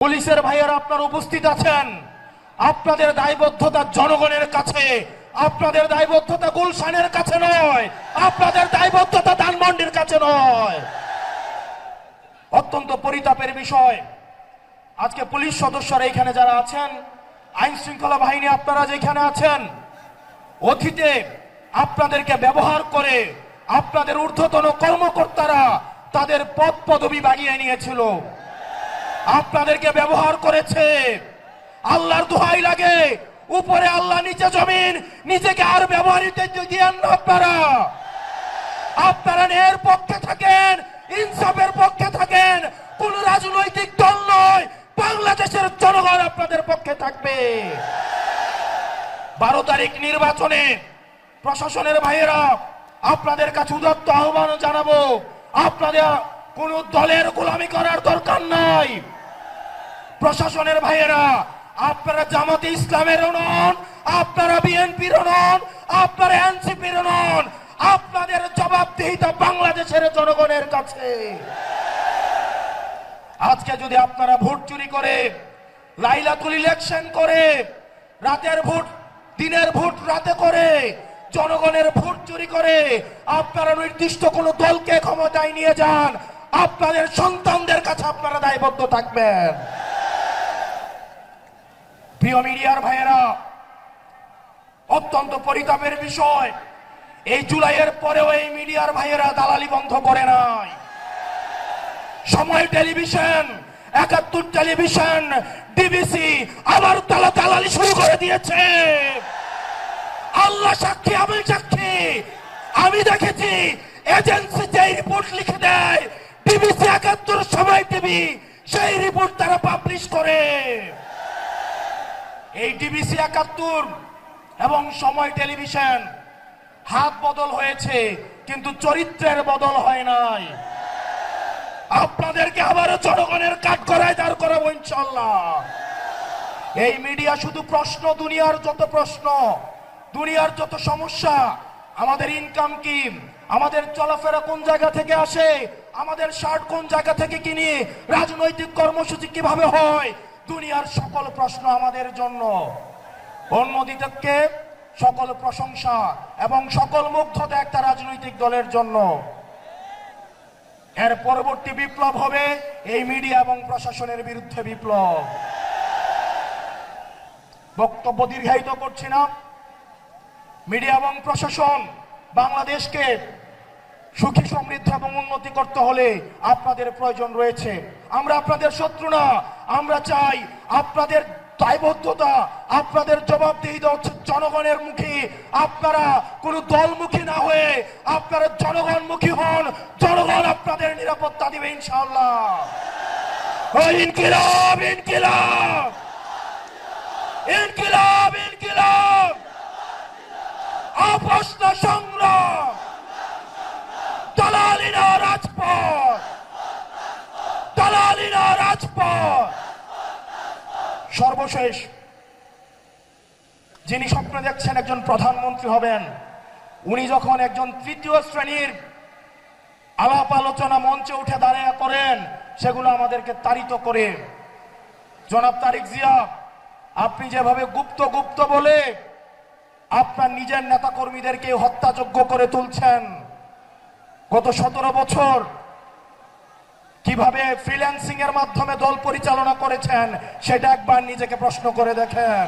পুলিশের ভাইয়েরা আপনারা উপস্থিত আছেন। আপনাদের দায়বদ্ধতা জনগণের কাছে, আপনাদের দায়বদ্ধতা গুলশানের কাছে নয়, আপনাদের দায়বদ্ধতা ধানমন্ডির কাছে নয়। অত্যন্ত পরিতাপের বিষয়, আজকে পুলিশ সদস্যরা এখানে যারা আছেন, আইন শৃঙ্খলা বাহিনী আপনারা যেখানে আছেন, অতীতে আপনাদেরকে ব্যবহার করে আপনাদের ঊর্ধ্বতন কর্মকর্তারা তাদের পদ পদবি বাগিয়ে নিয়েছিল, আপনাদেরকে ব্যবহার করেছে। আল্লাহর দোহাই লাগে, উপরে আল্লাহ নিচে জমিন, নিজেকে আর ব্যবহৃত দিয়েন না। আপনারা ন্যায়ের পক্ষে থাকেন, ইনসাফের পক্ষে থাকেন। কোন রাজনৈতিক দল নয়, বাংলাদেশের জনগণ আপনাদের পক্ষে থাকবে। 12 তারিখ নির্বাচনে প্রশাসনের ভাইয়েরা আপনাদের কাছে উদাত্ত আহ্বান জানাবো, আপনাদের কোন দলের গোলামি করার দরকার নাই। প্রশাসনের ভাইয়েরা আপনারা জামাতে ইসলামেরও নন, আপনারা বিএনপিরও নন, আপনারা এনসিপিরও নন। আপনাদের জবাবদিহিতা বাংলাদেশের জনগণের কাছে। আজকে যদি আপনারা ভোট চুরি করে, লাইলাতুল ইলেকশন করে, রাতের ভোট দিনের ভোট রাতে করে, জনগণের ভোট চুরি করে আপনারা নির্দিষ্ট কোন দলকে ক্ষমতায় নিয়ে যান, আপনাদের সন্তানদের কাছে আপনারা দায়বদ্ধ থাকবেন। প্রিয় মিডিয়ার ভাইয়েরা, অত্যন্ত পরিতাপের বিষয়, এই জুলাইয়ের পরেও এই মিডিয়ার ভাইয়েরা দালালি বন্ধ করে নাই। সময় টেলিভিশন, 71 টেলিভিশন, ডিবিসি আবার দালালি শুরু করে দিয়েছে। আল্লাহ সাক্ষী, আমি সাক্ষী, আমি দেখেছি এজেন্সি যে রিপোর্ট লিখে দেয়, ডিবিসি 71, সময় টিভি সেই রিপোর্ট তারা পাবলিশ করে। এই ডিবিসি 71 এবং সময় টেলিভিশন হাত বদল হয়েছে, কিন্তু চরিত্রের বদল হয় নাই। আপনাদেরকে আবারও জনগণের কাঠগড়ায় দাঁড় করাবো ইনশাআল্লাহ। এই মিডিয়া শুধু প্রশ্ন, দুনিয়ার যত প্রশ্ন, দুনিয়ার যত সমস্যা, আমাদের ইনকাম কি, আমাদের চলাফেরা কোন জায়গা থেকে আসে, আমাদের শার্ট কোন জায়গা থেকে কিনি, রাজনৈতিক কর্মসূচি কিভাবে হয়, দুনিয়ার সকল প্রশ্ন আমাদের জন্য। অন্যদিকে সকল প্রশংসা এবং সকল মুগ্ধতা একটা রাজনৈতিক দলের জন্য। এর পরবর্তী বিপ্লব হবে এই মিডিয়া এবং প্রশাসনের বিরুদ্ধে বিপ্লব। বক্তব্য দীর্ঘায়িত করছি না। মিডিয়া এবং প্রশাসন বাংলাদেশকে সুখী, সমৃদ্ধ এবং উন্নতি করতে হলে আপনাদের প্রয়োজন রয়েছে। আমরা আপনাদের শত্রু না, আমরা চাই আপনাদের দায়বদ্ধতা, আপনাদের জবাবদিহিতা হচ্ছে জনগণের মুখী। আপনারা কোন দলমুখী না হয়ে আপনারা জনগণমুখী হন, জনগণ আপনাদের নিরাপত্তা দিবে ইনশাআল্লাহ। ইনকিলাব, ইনকিলাব, ইনকিলাব, ইনকিলাব, আপোষ না সংগ্রাম, দালালি না রাজপথ, দালালি না রাজপথ। সর্বশেষ, যিনি স্বপ্ন দেখছেন একজন প্রধানমন্ত্রী হবেন, উনি যখন একজন তৃতীয় শ্রেণীর আলাপ আলোচনা মঞ্চে উঠে দাঁড়িয়ে করেন, সেগুলো আমাদেরকে তাড়িত করে। জনাব তারেক জিয়া, আপনি যেভাবে গুপ্ত গুপ্ত বলে আপনার নিজের নেতাকর্মীদেরকে হত্যাযোগ্য করে তুলছেন, গত 17 বছর কিভাবে ফ্রিল্যান্সিং এর মাধ্যমে দল পরিচালনা করেছেন, সেটা একবার নিজেকে প্রশ্ন করে দেখেন।